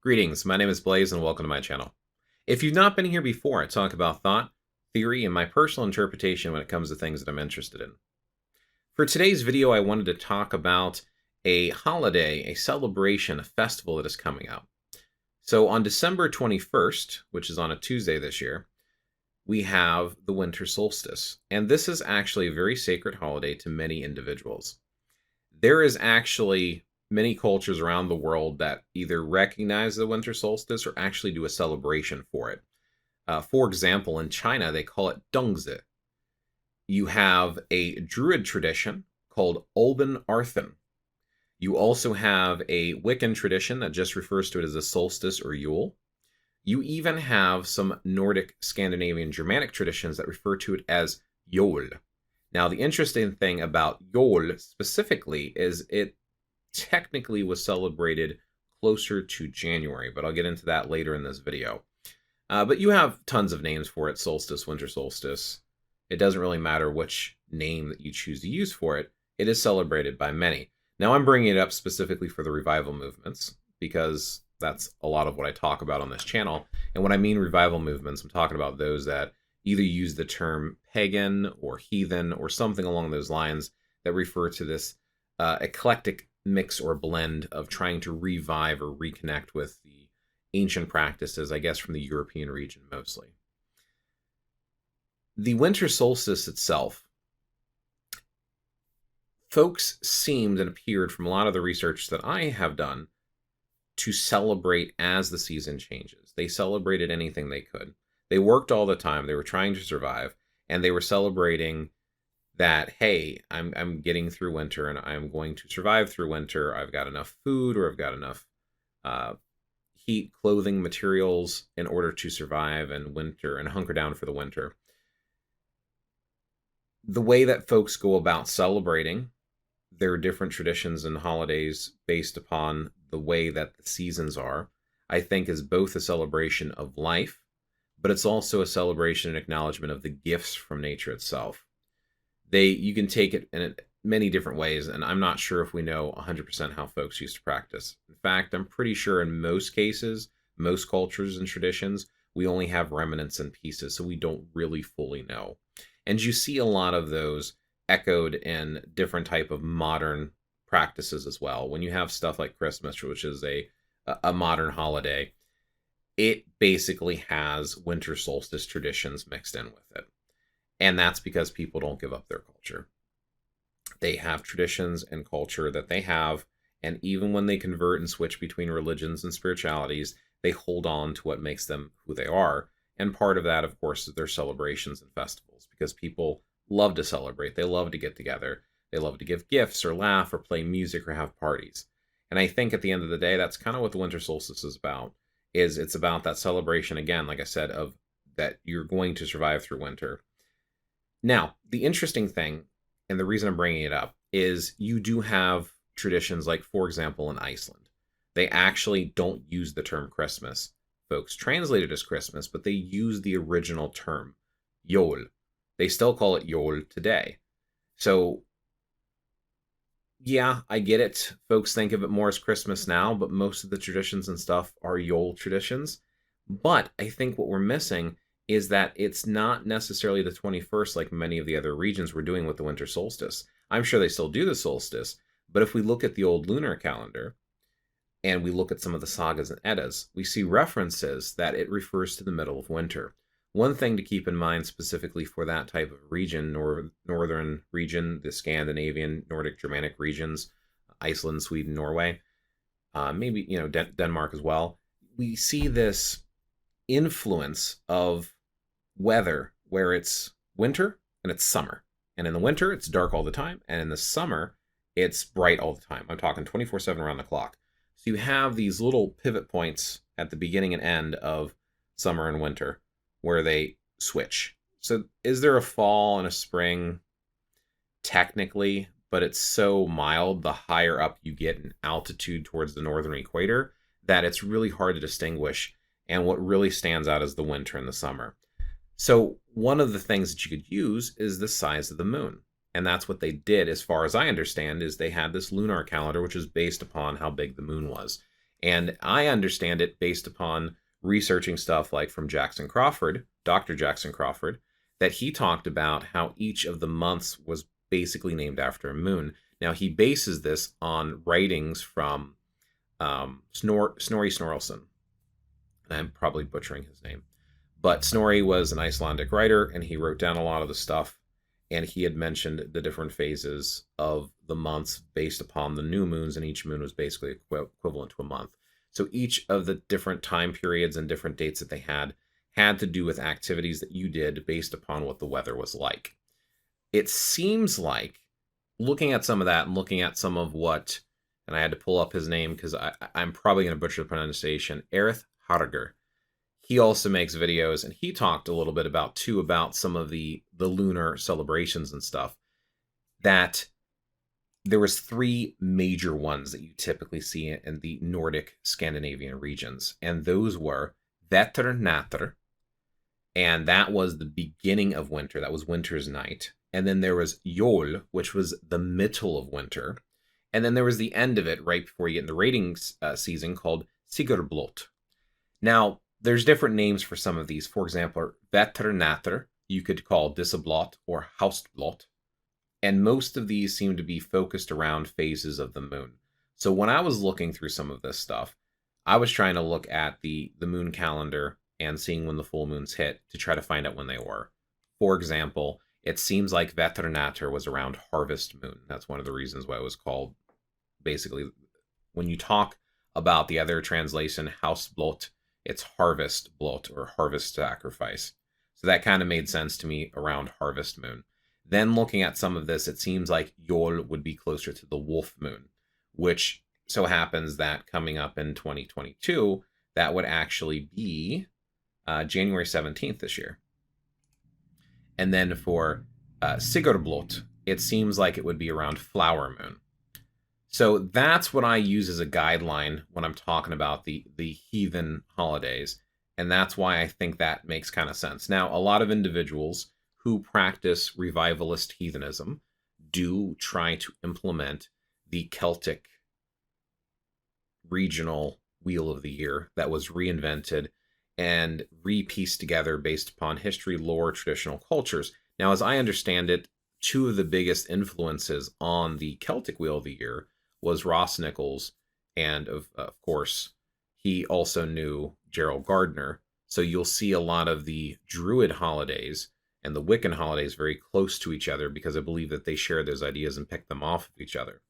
Greetings, my name is Blaze and welcome to my channel. If you've not been here before, I talk about thought, theory, and my personal interpretation when it comes to things that I'm interested in. For today's video, I wanted to talk about a holiday, a celebration, a festival that is coming up. So on December 21st, which is on a Tuesday this year, we have the winter solstice. And this is actually a very sacred holiday to many individuals. There is actually many cultures around the world that either recognize the winter solstice or actually do a celebration for it. For example, in China, they call it Dōngzhì. You have a Druid tradition called Alban Arthan. You also have a Wiccan tradition that just refers to it as a solstice or Yule. You even have some Nordic, Scandinavian, Germanic traditions that refer to it as Yule. Now, the interesting thing about Yule specifically is it technically was celebrated closer to January, but I'll get into that later in this video. But you have tons of names for it: solstice, winter solstice. It doesn't really matter which name that you choose to use for it. It is celebrated by many. Now, I'm bringing it up specifically for the revival movements because that's a lot of what I talk about on this channel. And when I mean revival movements, I'm talking about those that either use the term pagan or heathen or something along those lines that refer to this eclectic mix or blend of trying to revive or reconnect with the ancient practices, I guess, from the European region mostly. The winter solstice itself, folks seemed and appeared from a lot of the research that I have done to celebrate as the season changes. They celebrated anything they could. They worked all the time. They were trying to survive, and they were celebrating that, hey, I'm getting through winter and I'm going to survive through winter. I've got enough food or I've got enough heat, clothing, materials in order to survive and winter and hunker down for the winter. The way that folks go about celebrating their different traditions and holidays based upon the way that the seasons are, I think is both a celebration of life, but it's also a celebration and acknowledgement of the gifts from nature itself. You can take it in many different ways, and I'm not sure if we know 100% how folks used to practice. In fact, I'm pretty sure in most cases, most cultures and traditions, we only have remnants and pieces, so we don't really fully know. And you see a lot of those echoed in different type of modern practices as well. When you have stuff like Christmas, which is a modern holiday, it basically has winter solstice traditions mixed in with it. And that's because people don't give up their culture. They have traditions and culture that they have, and even when they convert and switch between religions and spiritualities, they hold on to what makes them who they are. And part of that, of course, is their celebrations and festivals, because people love to celebrate. They love to get together. They love to give gifts or laugh or play music or have parties. And I think at the end of the day, that's kind of what the winter solstice is about. It's about that celebration, again, like I said, of that you're going to survive through winter. Now, the interesting thing, and the reason I'm bringing it up, is you do have traditions like, for example, in Iceland. They actually don't use the term Christmas. Folks translate it as Christmas, but they use the original term, Yule. They still call it Yule today. So, yeah, I get it. Folks think of it more as Christmas now, but most of the traditions and stuff are Yule traditions. But I think what we're missing is that it's not necessarily the 21st like many of the other regions were doing with the winter solstice. I'm sure they still do the solstice, but if we look at the old lunar calendar and we look at some of the sagas and Eddas, we see references that it refers to the middle of winter. One thing to keep in mind specifically for that type of region, northern region, the Scandinavian, Nordic, Germanic regions, Iceland, Sweden, Norway, maybe Denmark as well, we see this influence of weather where it's winter and it's summer. And in the winter, it's dark all the time. And in the summer, it's bright all the time. I'm talking 24/7 around the clock. So you have these little pivot points at the beginning and end of summer and winter where they switch. So is there a fall and a spring? Technically, but it's so mild the higher up you get in altitude towards the northern equator that it's really hard to distinguish. And what really stands out is the winter and the summer. So one of the things that you could use is the size of the moon. And that's what they did, as far as I understand, is they had this lunar calendar, which is based upon how big the moon was. And I understand it based upon researching stuff like from Jackson Crawford, Dr. Jackson Crawford, that he talked about how each of the months was basically named after a moon. Now, he bases this on writings from Snorri Sturluson. And I'm probably butchering his name. But Snorri was an Icelandic writer, and he wrote down a lot of the stuff. And he had mentioned the different phases of the months based upon the new moons, and each moon was basically equivalent to a month. So each of the different time periods and different dates that they had to do with activities that you did based upon what the weather was like. It seems like, looking at some of that and looking at some of what, and I had to pull up his name because I'm probably going to butcher the pronunciation, Arith Härger. He also makes videos, and he talked a little bit about some of the lunar celebrations and stuff, that there was 3 major ones that you typically see in the Nordic Scandinavian regions, and those were Vetrnætr, and that was the beginning of winter. That was winter's night. And then there was Yule, which was the middle of winter. And then there was the end of it right before you get in the ratings season called Sigurblot. Now, there's different names for some of these. For example, Vetrnætr, you could call Disablot or Haustblot. And most of these seem to be focused around phases of the moon. So when I was looking through some of this stuff, I was trying to look at the moon calendar and seeing when the full moons hit to try to find out when they were. For example, it seems like Vetrnætr was around harvest moon. That's one of the reasons why it was called, basically, when you talk about the other translation, Haustblot, it's harvest blot or harvest sacrifice. So that kind of made sense to me around harvest moon. Then looking at some of this, it seems like Yule would be closer to the wolf moon, which so happens that coming up in 2022, that would actually be January 17th this year. And then for Sigurblot, it seems like it would be around flower moon. So that's what I use as a guideline when I'm talking about the heathen holidays. And that's why I think that makes kind of sense. Now, a lot of individuals who practice revivalist heathenism do try to implement the Celtic regional wheel of the year that was reinvented and re-pieced together based upon history, lore, traditional cultures. Now, as I understand it, 2 of the biggest influences on the Celtic wheel of the year was Ross Nichols, and of course, he also knew Gerald Gardner. So you'll see a lot of the Druid holidays and the Wiccan holidays very close to each other because I believe that they share those ideas and pick them off of each other.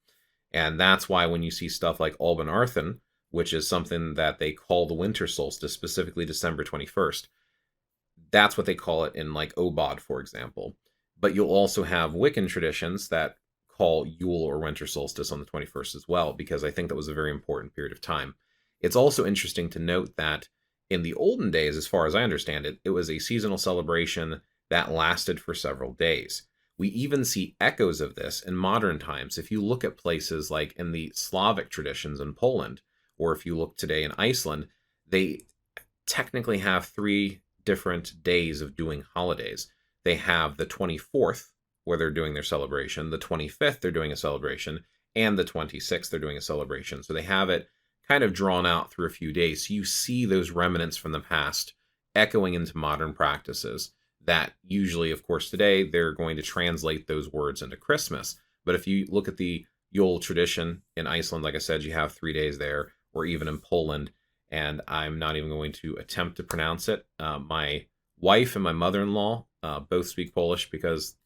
And that's why when you see stuff like Alban Arthan, which is something that they call the winter solstice, specifically December 21st. That's what they call it in like Obod, for example. But you'll also have Wiccan traditions that call Yule or winter solstice on the 21st as well, because I think that was a very important period of time. It's also interesting to note that in the olden days, as far as I understand it, it was a seasonal celebration that lasted for several days. We even see echoes of this in modern times. If you look at places like in the Slavic traditions in Poland, or if you look today in Iceland, they technically have 3 different days of doing holidays. They have the 24th, where they're doing their celebration, the 25th, they're doing a celebration, and the 26th, they're doing a celebration. So they have it kind of drawn out through a few days. So you see those remnants from the past echoing into modern practices that usually, of course, today, they're going to translate those words into Christmas. But if you look at the Yule tradition in Iceland, like I said, you have 3 days there, or even in Poland, and I'm not even going to attempt to pronounce it. My wife and my mother-in-law both speak Polish because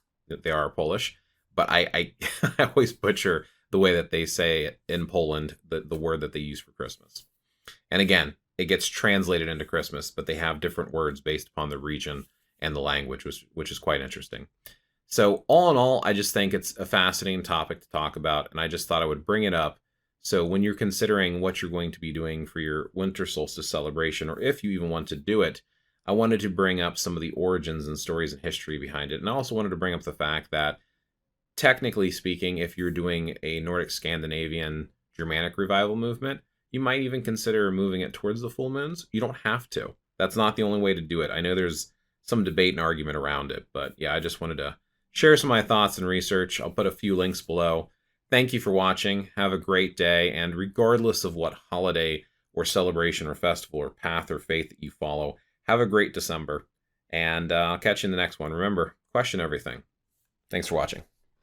they are Polish, but I I always butcher the way that they say it in Poland, the word that they use for Christmas. And again, it gets translated into Christmas, but they have different words based upon the region and the language, which is quite interesting. So all in all, I just think it's a fascinating topic to talk about, and I just thought I would bring it up. So when you're considering what you're going to be doing for your winter solstice celebration, or if you even want to do it, I wanted to bring up some of the origins and stories and history behind it. And I also wanted to bring up the fact that, technically speaking, if you're doing a Nordic Scandinavian Germanic revival movement, you might even consider moving it towards the full moons. You don't have to. That's not the only way to do it. I know there's some debate and argument around it, but yeah, I just wanted to share some of my thoughts and research. I'll put a few links below. Thank you for watching. Have a great day. And regardless of what holiday or celebration or festival or path or faith that you follow. Have a great December, and I'll catch you in the next one. Remember, question everything. Thanks for watching.